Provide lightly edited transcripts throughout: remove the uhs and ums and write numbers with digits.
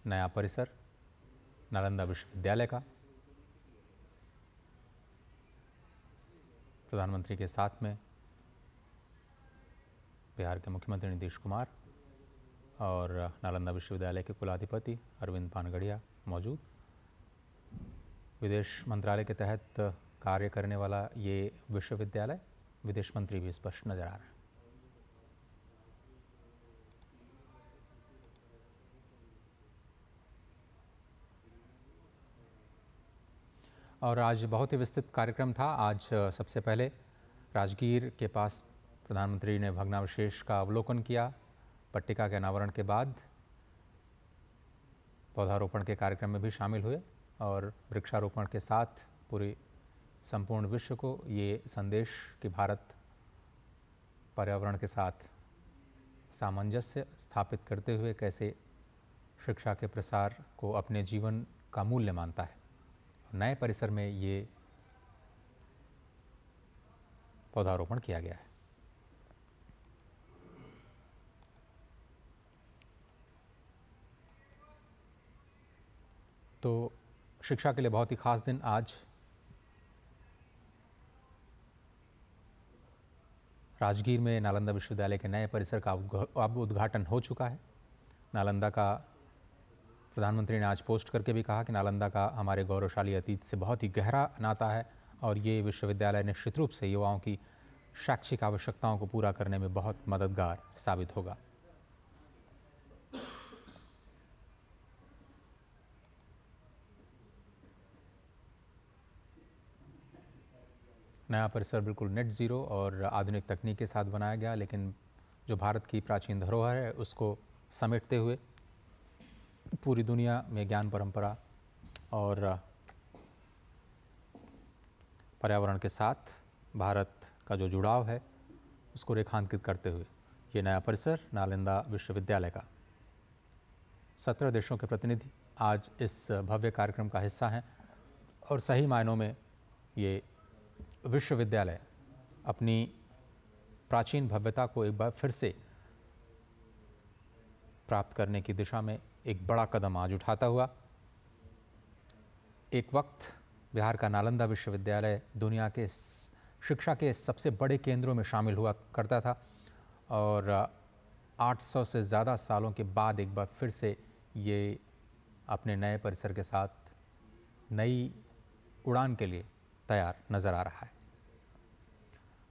नया परिसर नालंदा विश्वविद्यालय का प्रधानमंत्री के साथ में बिहार के मुख्यमंत्री नीतीश कुमार और नालंदा विश्वविद्यालय के कुलाधिपति अरविंद पानगढ़िया मौजूद। विदेश मंत्रालय के तहत कार्य करने वाला ये विश्वविद्यालय, विदेश मंत्री भी स्पष्ट नजर आ रहे हैं। और आज बहुत ही विस्तृत कार्यक्रम था। आज सबसे पहले राजगीर के पास प्रधानमंत्री ने भग्नावशेष का अवलोकन किया। पट्टिका के अनावरण के बाद पौधारोपण के कार्यक्रम में भी शामिल हुए और वृक्षारोपण के साथ पूरी संपूर्ण विश्व को ये संदेश कि भारत पर्यावरण के साथ सामंजस्य स्थापित करते हुए कैसे शिक्षा के प्रसार को अपने जीवन का मूल्य मानता है। नए परिसर में ये पौधारोपण किया गया है। तो शिक्षा के लिए बहुत ही खास दिन आज। राजगीर में नालंदा विश्वविद्यालय के नए परिसर का अब उद्घाटन हो चुका है। नालंदा का प्रधानमंत्री ने आज पोस्ट करके भी कहा कि नालंदा का हमारे गौरवशाली अतीत से बहुत ही गहरा नाता है और ये विश्वविद्यालय निश्चित रूप से युवाओं की शैक्षिक आवश्यकताओं को पूरा करने में बहुत मददगार साबित होगा। नया परिसर बिल्कुल नेट ज़ीरो और आधुनिक तकनीक के साथ बनाया गया, लेकिन जो भारत की प्राचीन धरोहर है उसको समेटते हुए पूरी दुनिया में ज्ञान परंपरा और पर्यावरण के साथ भारत का जो जुड़ाव है उसको रेखांकित करते हुए ये नया परिसर नालंदा विश्वविद्यालय का 17 देशों के प्रतिनिधि आज इस भव्य कार्यक्रम का हिस्सा हैं और सही मायनों में ये विश्वविद्यालय अपनी प्राचीन भव्यता को एक बार फिर से प्राप्त करने की दिशा में एक बड़ा कदम आज उठाता हुआ। एक वक्त बिहार का नालंदा विश्वविद्यालय दुनिया के शिक्षा के सबसे बड़े केंद्रों में शामिल हुआ करता था और 800 से ज़्यादा सालों के बाद एक बार फिर से ये अपने नए परिसर के साथ नई उड़ान के लिए तैयार नज़र आ रहा है।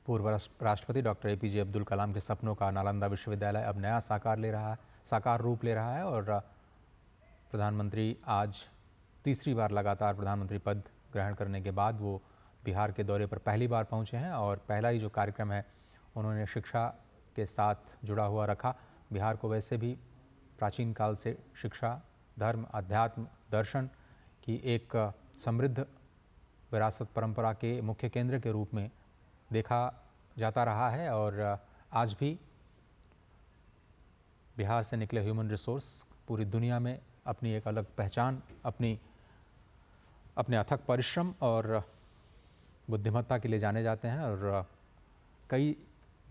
पूर्व राष्ट्रपति डॉक्टर APJ अब्दुल कलाम के सपनों का नालंदा विश्वविद्यालय अब नया साकार रूप ले रहा है और प्रधानमंत्री आज तीसरी बार लगातार प्रधानमंत्री पद ग्रहण करने के बाद वो बिहार के दौरे पर पहली बार पहुंचे हैं और पहला ही जो कार्यक्रम है उन्होंने शिक्षा के साथ जुड़ा हुआ रखा। बिहार को वैसे भी प्राचीन काल से शिक्षा, धर्म, अध्यात्म, दर्शन की एक समृद्ध विरासत परंपरा के मुख्य केंद्र के रूप में देखा जाता रहा है और आज भी बिहार से निकले ह्यूमन रिसोर्स पूरी दुनिया में अपनी एक अलग पहचान, अपने अथक परिश्रम और बुद्धिमत्ता के लिए जाने जाते हैं और कई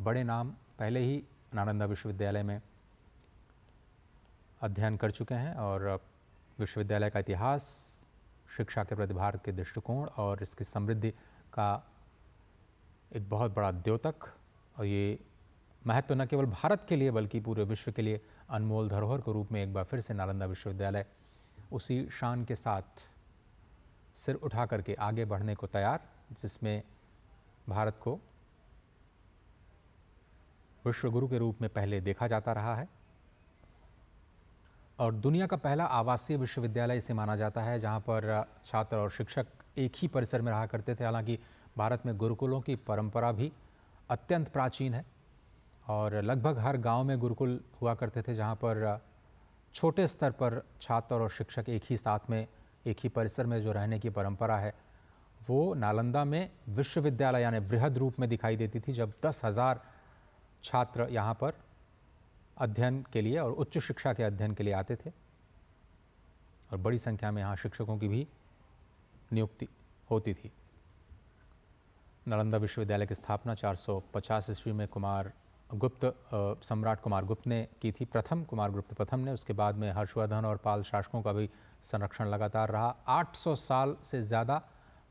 बड़े नाम पहले ही नालंदा विश्वविद्यालय में अध्ययन कर चुके हैं और विश्वविद्यालय का इतिहास, शिक्षा के प्रति भारत के दृष्टिकोण और इसकी समृद्धि का एक बहुत बड़ा द्योतक और ये महत्व न केवल भारत के लिए बल्कि पूरे विश्व के लिए अनमोल धरोहर के रूप में एक बार फिर से नालंदा विश्वविद्यालय उसी शान के साथ सिर उठा करके आगे बढ़ने को तैयार, जिसमें भारत को विश्व गुरु के रूप में पहले देखा जाता रहा है और दुनिया का पहला आवासीय विश्वविद्यालय इसे माना जाता है जहां पर छात्र और शिक्षक एक ही परिसर में रहा करते थे। हालांकि भारत में गुरुकुलों की परंपरा भी अत्यंत प्राचीन है और लगभग हर गांव में गुरुकुल हुआ करते थे जहां पर छोटे स्तर पर छात्र और शिक्षक एक ही साथ में एक ही परिसर में जो रहने की परंपरा है वो नालंदा में विश्वविद्यालय यानी वृहद रूप में दिखाई देती थी, जब 10,000 छात्र यहाँ पर अध्ययन के लिए और उच्च शिक्षा के अध्ययन के लिए आते थे और बड़ी संख्या में यहाँ शिक्षकों की भी नियुक्ति होती थी। नालंदा विश्वविद्यालय की स्थापना 450 ईस्वी में कुमार गुप्त सम्राट कुमार गुप्त ने की थी, प्रथम कुमार गुप्त प्रथम ने। उसके बाद में हर्षवर्धन और पाल शासकों का भी संरक्षण लगातार रहा। 800 साल से ज़्यादा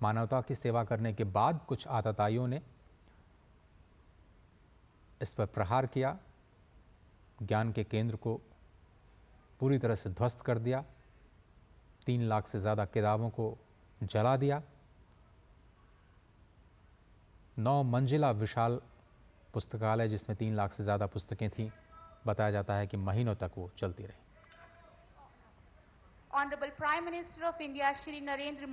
मानवता की सेवा करने के बाद कुछ आतताइयों ने इस पर प्रहार किया, ज्ञान के केंद्र को पूरी तरह से ध्वस्त कर दिया, 3 लाख से ज़्यादा किताबों को जला दिया। 9 मंजिला विशाल पुस्तकालय जिसमें 3 लाख से ज़्यादा पुस्तकें थीं, बताया जाता है कि महीनों तक वो चलती रही। Honorable Prime Minister of India, Shri Narendra